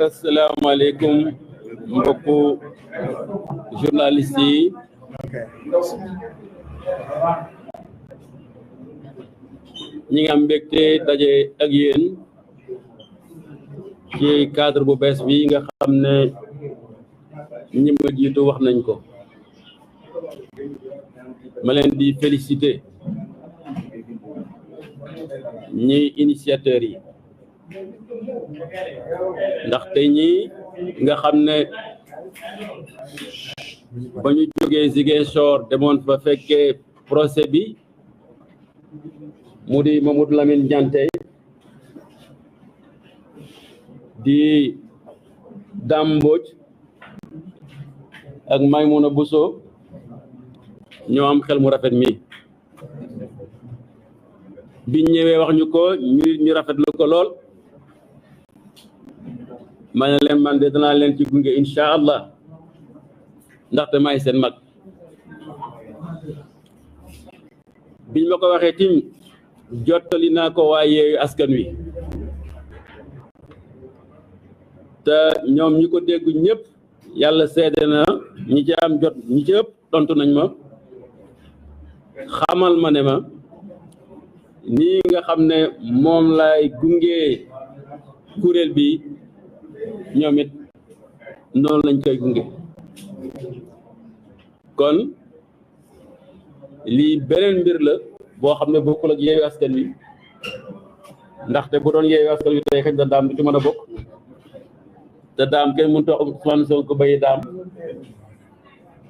asalaamaaleykum mbokku journaliste yi ñi nga am mbégte daje ak yéen ci cadre bu bees bi nga xam ne ñi ma jiitu wax nañ ko ma leen di féliciter ñi initiateurs yi ndaxte ñi nga xam ne ba ñu jógee Ziguinchor demoon fa fekkee procès bi mu di Mamadou Lamine Dianté di Dame Mbodj ak Maymouna Bousso ñoo am xel mu rafet mi biñ ñëwee wax ñu ko ñu rafetlu ko lool ma ne leen man de danaa leen ci gunge incha allah ndaxte may seen mag biñ ma ko waxee tim jottali naa ko waa Yewwi Askan Wi te ñoom ñi ko dégg ñëpp yàlla seede na ñi ci am jot ñi ci ëpp tontu nañ ma xamal ma ne ma nii nga xam ne moom lay gunge kuréel bi ñoom it noonu lañ koy gunge kon lii beneen mbir la boo xam ne bokkul ak Yewwi Askan Wi ndaxte bu doon Yewwi Askan Wi tey xëy na daam du ci mën a bokk te daam kenn mënut a wax Ousmane Sonko bay daam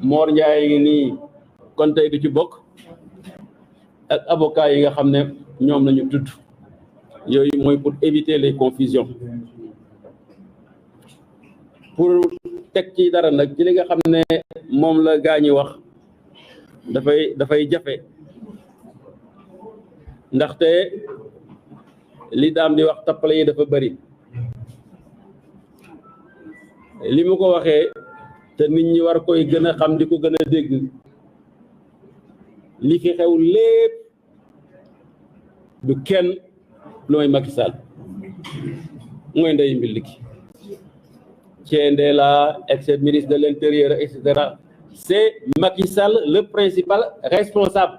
Mor Ndiaye ngi nii kon tey du ci bokk ak avocat yi nga xam ne ñoom lañu tudd yooyu mooy pour éviter les confusions pour teg ci dara nag ci li nga xam ne moom la gaa ñi wax dafay jafe ndaxte li daam di wax tappale yi dafa bari li mu ko waxee te nit ñi war koy gën a xam di ko gën a dégg li fi xew lépp du kenn lu may Macky Sall mooy ndey mbil ki Thiendella ex-ministre de l'Intérieur etc. C'est Macky Sall le principal responsable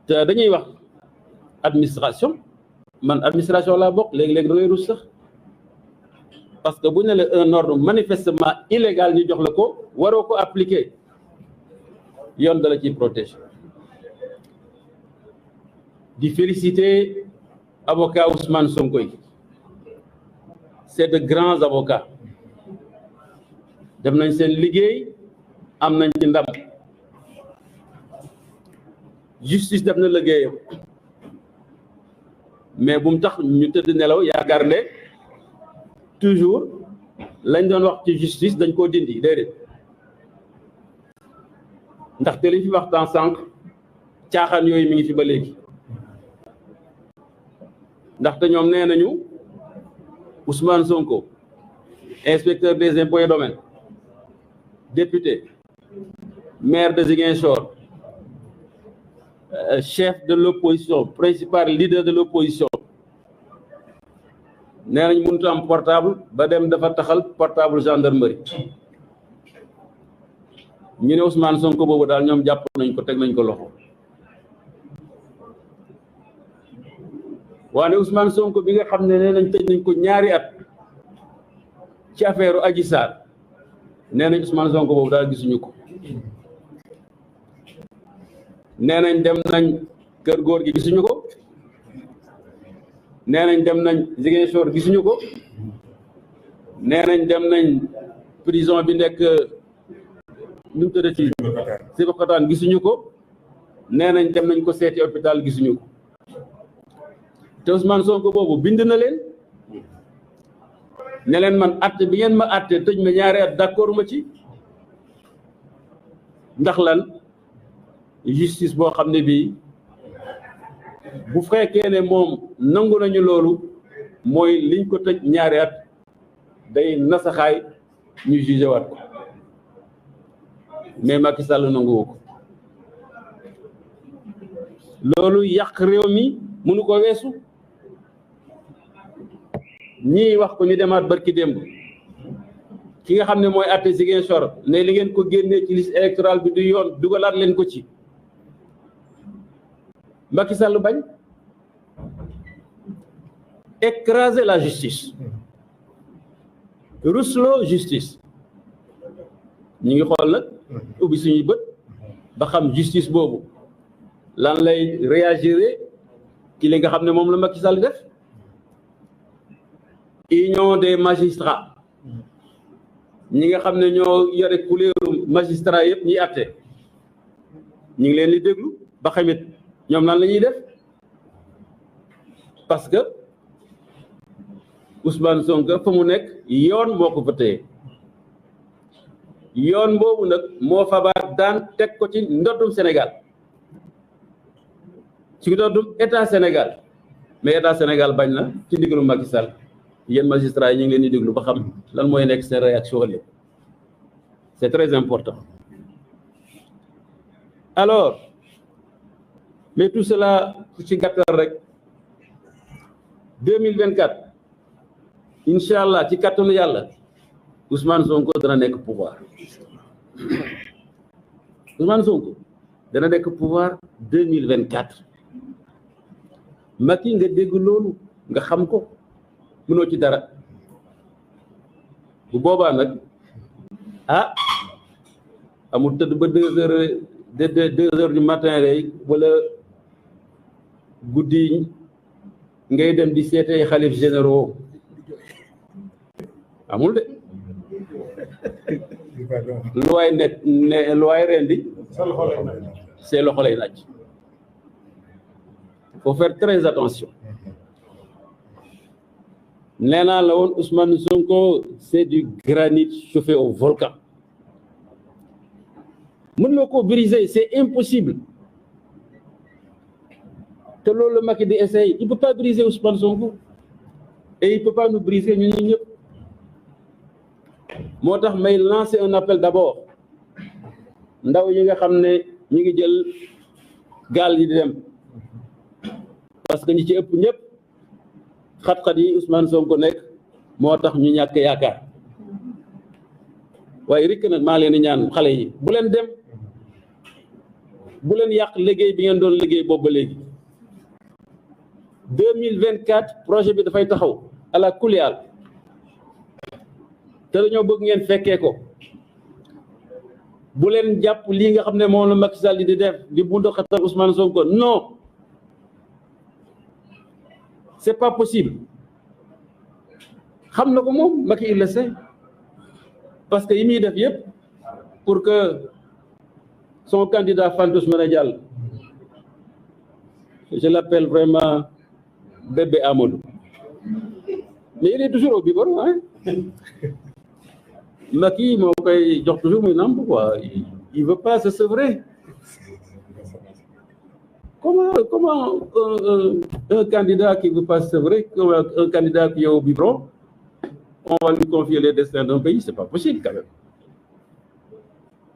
te dañuy wax administration man administration laa bokk léegi-léegi da ngay rus sax parce que bu ñu ne la un ordre manifestement illégal ñu jox la ko waroo ko appliquer yoon dala ciy protéger di féliciter avocat Ousmane Sonko yi c'est de grands avocats def nañ seen liggéey am nañ ci ndam justice def na liggéeyam mais bu mu tax ñu tëdd nelaw yaakaar ne toujours lañ doon wax ci justice dañ koo dindi déedéet ndaxte liñ fi waxtaan sànq caaxaan yooyu mi ngi fi ba léegi ndaxte ñoom nee nañu Ousmane Sonko inspecteur des impôts et domaines député maire de Ziguinchor chef de l'opposition principal leader de l'opposition nee nañ mënut am portable ba dem dafa taxal portable gendarmerie ñu ne Ousmane Sonko boobu daal ñoom jàpp nañ ko teg nañ ko loxo waane Ousmane Sonko bi nga xam ne nee nañ tëj nañ ko ñaari at ci affaire Adji Sarr nee nañ Ousmane Sonko boobu daal gisuñu ko nee nañ dem nañ kër góor gi gisuñu ko nee nañ dem nañ Ziguinchor gisuñu ko nee nañ dem nañ prison bi nekk nu mu tëddee ci Sébikotane gisuñu ko nee nañ dem nañ ko seeti hôpital gisuñu ko te Ousmane Sonko boobu bind na leen ne leen man àtte bi ngeen ma àtte tëj ma ñaari at d'accord ma ci ndax lan justice boo xam ne bii bu fekkee ne moom nangu nañu loolu mooy liñ ko tëj ñaari at day nasaxaay ñu jugé waat ko mais Macky Sall nanguwu ko loolu yàq réew mi mënu ko weesu. ñii wax ko ñu demaat barki démb ki nga xam ne mooy àtte Ziguinchor ne li ngeen ko génnee ci liste électorale bi du yoon dugalaat leen ko ci. Macky Sall bañ écraser la justice, rusloo justice. ñu ngi xool nag ubbi suñuy bët ba xam justice boobu lan lay réagir ci li nga xam ne moom la Macky Sall def. Union des magistrats ñi nga xam ne ñoo yore couleeru magistrat yëpp ñiy àtte ñu ngi leen di déglu ba xamit ñoom lan la ñuy def parce que Ousmane Sonko fa mu nekk yoon moo ko fa téye yoon boobu nag moo fabaat daan teg ko ci ndoddum Sénégal ci ndoddum état Sénégal mais état Sénégal bañ na ci ndigalu Macky Sall. yéen magistrats yi ñu ngi leen di déglu ba xam lan mooy nekk seen réaction ëllëg c'est très important. Alors mais tout cela ci gàttal rek 2024 incha allah ci kàttanu yàlla Ousmane Sonko dana nekk pouvoir Ousmane Sonko dana nekk pouvoir 2024 Macky nga dégg loolu nga xam ko. mënoo ci dara bu boobaa nag amul tëdd ba 2 heures du matin rek wala guddi ngay dem di seetee xalif généraux amul de lu waay ne lu waay rendi see loxo lay laaj. Faut faire très attention. nee naa la woon Ousmane Sonko c'est du granit chauffé au volcan. mën na ko briser, c'est impossible. te loolu la Macky di essayer, il peut pas briser Ousmane Sonko et il peut pas nous briser ñun ñëpp. moo tax may lancer un appel d'abord ndaw yi nga xam ne ñu ngi jël gaal yi di dem parce que ñi ci ëpp ñëpp xat-xat yi Ousmane Sonko nekk moo tax ñu ñàkk yaakaar waaye rikk nag maa leen di ñaan xale yi bu leen dem, bu leen yàq liggéey bi ngeen doon liggéey boobu ba léegi. 2024 projet bi dafay taxaw ala kuliyal te dañoo bëgg ngeen fekkee ko. bu leen jàpp lii nga xam ne moom la Macky Sall di def di bundu xatal Ousmane Sonko, non, c'est pas possible. xam na ko moom Macky il le sait parce que yi muy def yëpp pour que son candidat Fantos mën a jàll. Je l'appelle vraiment bébé Amadou, mais il est toujours au biberon, hein. Macky moo koy jox toujours muy namp quoi, il veut pas se sevrer. Comment un candidat qui veut pas se sevrer, un candidat qui est au biberon, on va lui confier les destins d'un pays? C'est pas possible quand même.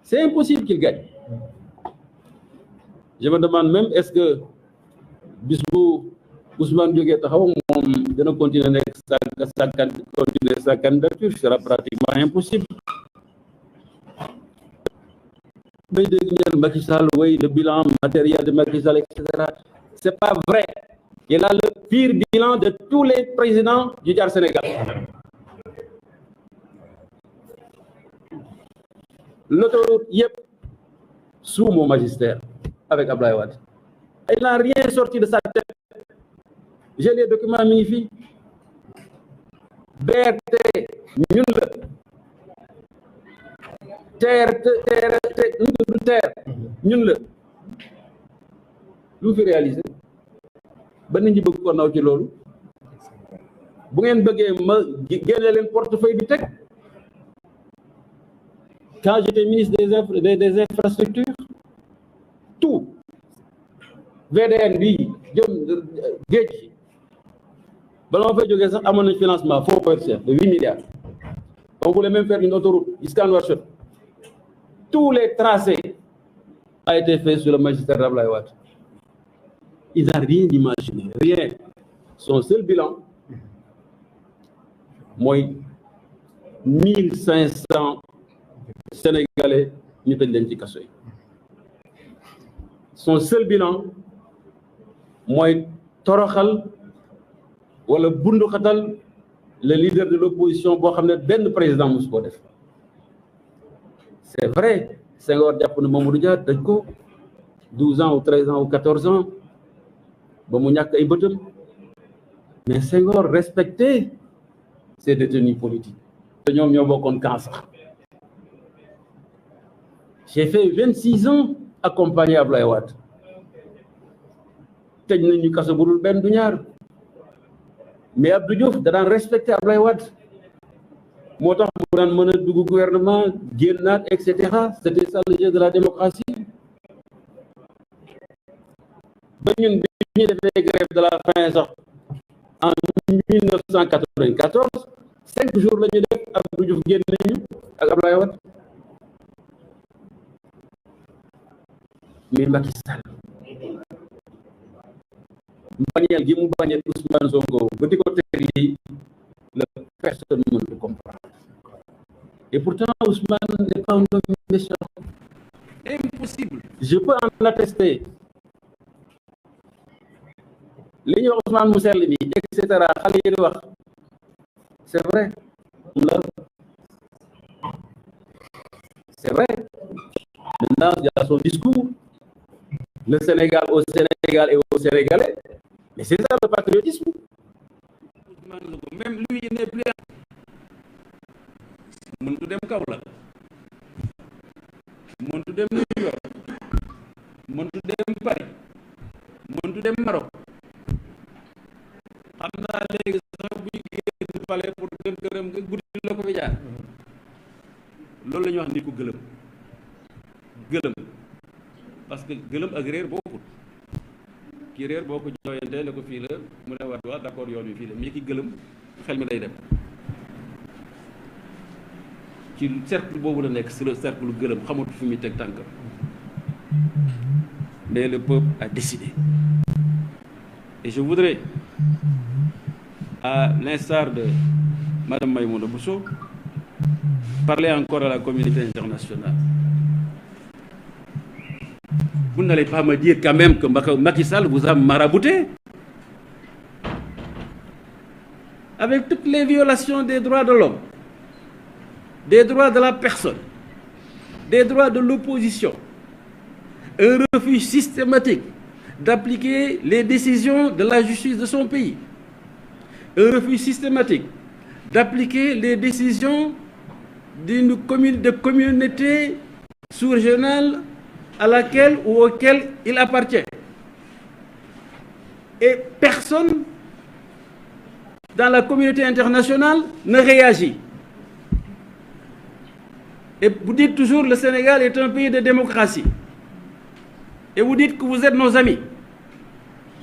C'est impossible qu'il gagne. Je me demande même, est-ce que bis bu Ousmane jógee taxaw moom dina continuer sa candidature? Sera pratiquement impossible. may dégg ñeen Macky Sall, oui, le bilan matériel de Macky Sall, etc. C'est pas vrai. Il a le pire bilan de tous les présidents du jaar Sénégal. L'autoroute yëpp sous mon magistère avec Abdoulaye Wade. Il n'a rien sorti de sa tête. J'ai les documents mi ngi fi. BRT ñun la. TER ñun la. lu fi réalisé ba nit ñi bëgg ko naw ci loolu. bu ngeen bëggee ma génne leen portefeuille bi teg. Quand j'étais ministre des infrastructures, tout VDN bi jëm géej bala ma fay jógee sax amoon nañ financement fonds PERSEF de 8 milliards. On voulait même faire une autoroute Scat Nouakchott. Tous les tracés a été fait sur le magistère d'Abdoulaye Wade. il n'a rien imaginé, rien. Son seul bilan, mooy 1500 Sénégalais ñu tëj leen ci kaso yi. Son seul bilan mooy toroxal wala bunduxatal le leader de l'opposition boo xam ne benn président mosu ko def. C'est vrai, Senghor jàpp na Mamadou Dia tëj ko 12 ans ou 13 ans ou 14 ans ba mu ñàkk ay bëtam, mais Senghor respectait ses détenus politiques te ñoom ñoo bokkoon camp sax. J'ai fait 26 ans accompagné Ablaye Wade tëj nañu kaso bu dul benn du ñaar, mais Abdou Diouf da daan respecté Ablaye Wade moo tax mu daan mën a dugg gouvernement génnaat et cetera. C'était ça le jeu de la démocratie. ba ñun bi ñu defee grève de la faim sax en 1994 5 jours la ñu def Abdou Diouf génn nañu ak Ablaye Wade. Mais Macky Sall bañeel gi mu bañeel Ousmane Sonko ba di ko teg lii la personne ne peut comprendre. Et pourtant Ousmane n'est pas un homme méchant. Impossible. Je peux en attester. li ñuy wax Ousmane mu sell bi et cetera xale yi di wax c'est vrai c'est vrai. Maintenant il y a son discours, le Sénégal au Sénégal et aux Sénégalais, mais c'est ça le patriotisme. Même lui il n'est plus mëntu dem Kaolack, mëntu dem New York, mëntu dem Paris, mëntu dem Maroc. Xam naa léegi sax buy génn palais pour dem këram nga guddi la ko fi jaar. Loolu la ñuy wax nit ku gëlëm parce que gëlëm ak réer bokkul. Ki réer boo ko jooyantee la ko fii la mu ne wax d'accord yoon wi fii la, mais ki gëlëm xel mi lay dem ci cercle boobu la nekk, c'est le cercle gëlëm xamatu fi muy teg tànkam. Mais le peuple a décidé. Et je voudrais, à l'instar de Madame Maïmouna Bousso, parler encore à la communauté internationale. Vous n'allez pas me dire quand même que Macky Sall vous a marabouté avec toutes les violations des droits de l'homme, des droits de la personne, des droits de l'opposition, un refus systématique d'appliquer les décisions de la justice de son pays, un refus systématique d'appliquer les décisions d'une communauté sous-régionale à laquelle ou auquel il appartient. Et personne dans la communauté internationale ne réagit. Et vous dites toujours que le Sénégal est un pays de démocratie. Et vous dites que vous êtes nos amis.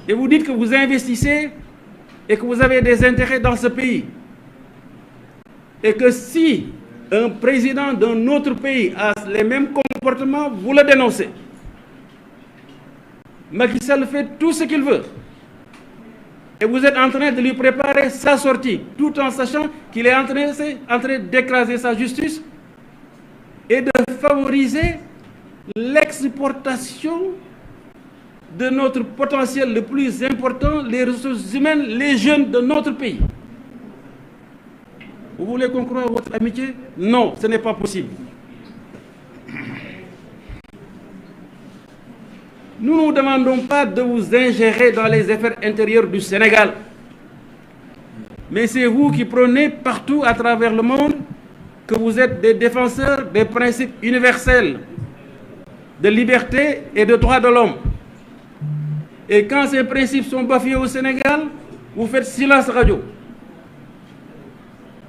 Et vous dites que vous investissez et que vous avez des intérêts dans ce pays. Et que si un président d'un autre pays a les mêmes comportements, vous le dénoncez. Macky Sall fait tout ce qu'il veut. Et vous êtes en train de lui préparer sa sortie, tout en sachant qu'il est en train d'écraser sa justice et de favoriser l'exportation de notre potentiel le plus important, les ressources humaines, les jeunes de notre pays. Vous voulez qu'on croie à votre amitié? Non, ce n'est pas possible. Nous ne vous demandons pas de vous ingérer dans les affaires intérieures du Sénégal. Mais c'est vous qui prônez partout à travers le monde que vous êtes des défenseurs des principes universels de liberté et de droits de l'homme. Et quand ces principes sont bafoués au Sénégal, vous faites silence radio.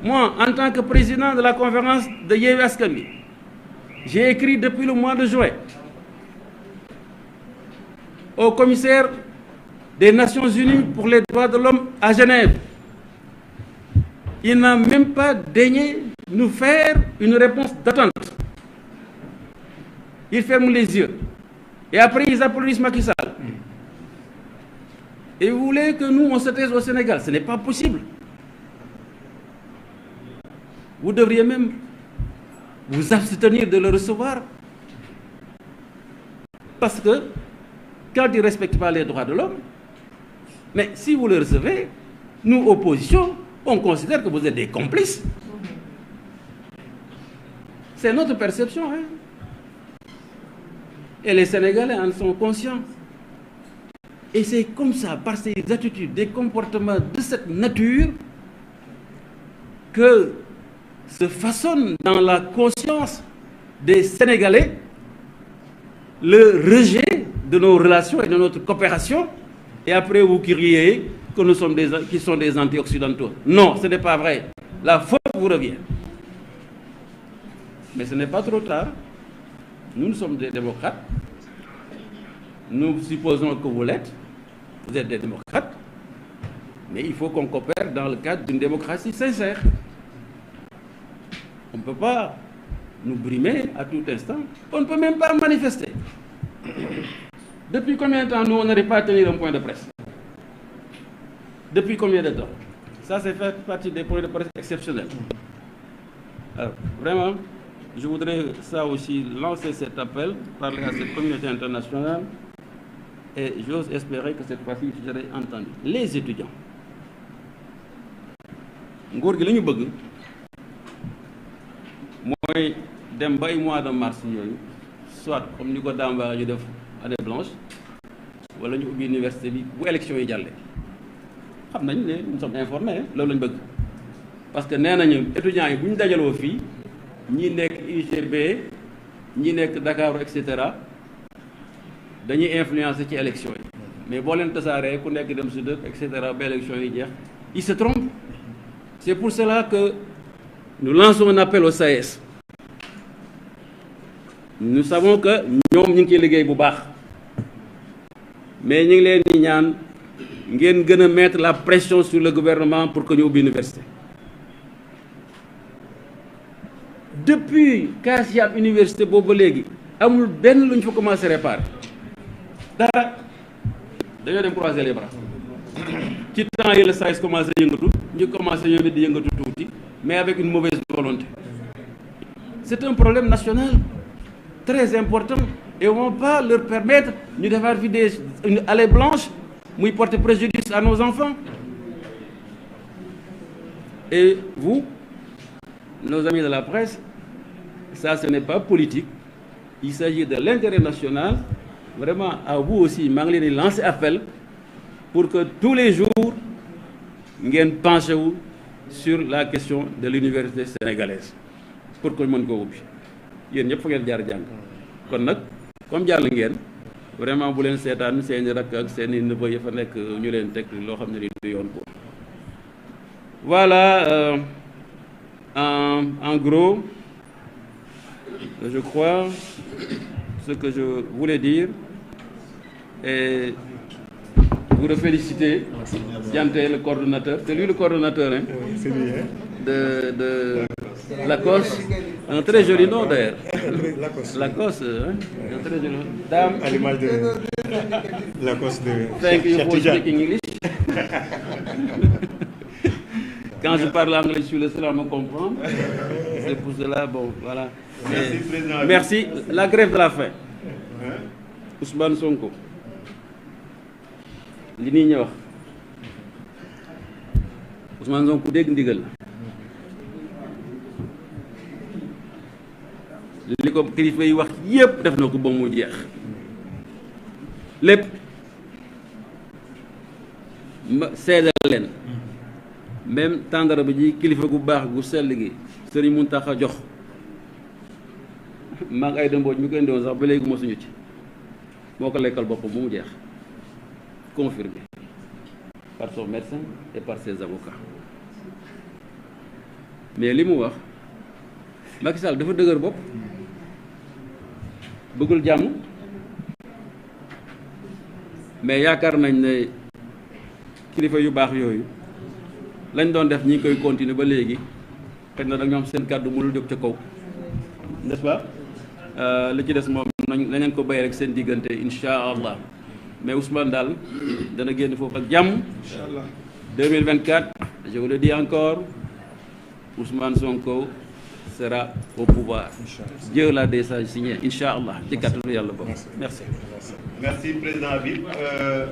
Moi, en tant que président de la conférence de Yewwi Askan Wi, j'ai écrit depuis le mois de juin au commissaire des Nations Unies pour les droits de l'homme à Genève. Il n'a même pas daigné nous faire une réponse d'attente. Il ferme les yeux. Et après, ils applaudissent Macky Sall. Et vous voulez que nous, on se taise au Sénégal? Ce n'est pas possible. Vous devriez même vous abstenir de le recevoir. Parce que quand ils ne respectent pas les droits de l'homme, mais si vous le recevez, nous, opposition, on considère que vous êtes des complices. C'est notre perception, hein? Et les Sénégalais en sont conscients. Et c'est comme ça, par ces attitudes, des comportements de cette nature, que se façonne dans la conscience des Sénégalais le rejet de nos relations et de notre coopération. Et après, vous criez que nous sommes qui sont des anti-occidentaux. Non, ce n'est pas vrai. La faute vous revient. Mais ce n'est pas trop tard. Nous sommes des démocrates. Nous supposons que vous l'êtes. Vous êtes des démocrates. Mais il faut qu'on coopère dans le cadre d'une démocratie sincère. On ne peut pas nous brimer à tout instant. On ne peut même pas manifester. Depuis combien de temps, nous, on n'arrive pas à tenir un point de presse? Depuis combien de temps? Ça, c'est fait partie des points de presse exceptionnels. Alors, vraiment, je voudrais ça aussi lancer cet appel, parler à cette communauté internationale, et j'ose espérer que cette fois-ci, je serai entendu. Les étudiants. Nguur gi li ñu bëgg mooy dem bay mois de mars yooyu soit comme ni ko Damba ñu def année blanche wala ñu ubbi université bi bu élection yi jàllee xam nañ ne nous sommes informés loolu lañ bëgg parce que nee nañu étudiants yi bu ñu dajaloo fii ñi nekk UGB ñi nekk Dakar et cetera dañuy influencer ci élection yi mais boo leen tasaaree ku nekk dem si dëkk et cetera ba élection yi jeex ils se trompent. C'est pour cela que nous lançons un appel au SAES. Nous savons que ñoom ñu ngi ciy liggéey bu baax mais ñu ngi leen di ñaan ngeen gën a mettre la pression sur le gouvernement pour que ñu ubbi université. Depuis kaas yi am université boobu ba léegi amul benn lu ñu fa commencé réparer dara dañoo dem croiser les bras. Ci temps yi la SAES commencé yëngatu ñu commencé ñoom it di yëngatu tuuti mais avec une mauvaise volonté. C'est un problème national très important et on ne va pas leur permettre ñu defaat fi une allée blanche muy porter préjudice à nos enfants. Et vous, nos amis de la presse, ça ce n'est pas politique, il s'agit de l'intérêt national. Vraiment à vous aussi maa ngi leen di lancer appel pour que tous les jours ngeen penché wu sur la question de l'université sénégalaise pour que ñu mën koo ubbi yéen ñëpp fa ngeen jaar jàng kon nag comme jàll ngeen vraiment bu leen seetaan seeni rakk ak seeni neveu ya fa nekk ñu leen teg loo xam ne ni du yoon ko. Voilà en gros je crois ce que je voulais dire et vous le féliciter, Dianté, le coordonnateur. C'est lui le coordonnateur, hein, de Lacoste. Un très joli nom d'ailleurs. Lacoste, hein, un très joli nom. Dame. À l'image de Lacoste de Thank you for speaking English. Quand je parle anglais, je suis le seul à me comprendre. C'est pour cela, bon, voilà. Merci, Président. Merci. La grève de la faim. Ousmane Sonko. li nii ñu wax Ousmane Sonko dégg ndigal li ko kilifa yi wax yépp def na ko ba mu jeex lépp ma seedal leen même tàndara bi ji kilifa gu baax gu sell gi Sëriñ Muntaxa jox maa ngi ay dëmbooj mi ko indiwoon sax ba léegi mosuñu ci moo ko lekkal boppam ba mu jeex confirmé par son médecin et par ses avocats mais li mu wax Macky Sall dafa dëgër bopp bëggul jàmm mais yaakaar nañ ne kilifa yu baax yooyu lañ doon def ñi ngi koy continuer ba léegi xëy na da ñoom seen kàddu mënul jóg ca kaw n'est-ce pas li ci des moom nañ ko bay rek seen diggante incha allah mais Ousmane daal dana génn foofu ak jàmm. Inch'Allah. 2024 je vous le dis encore, Ousmane Sonko sera au pouvoir. Dieu l'a déjà signé, Inch'Allah ci kàttanu Yàlla boobu. Merci. Merci président Habib.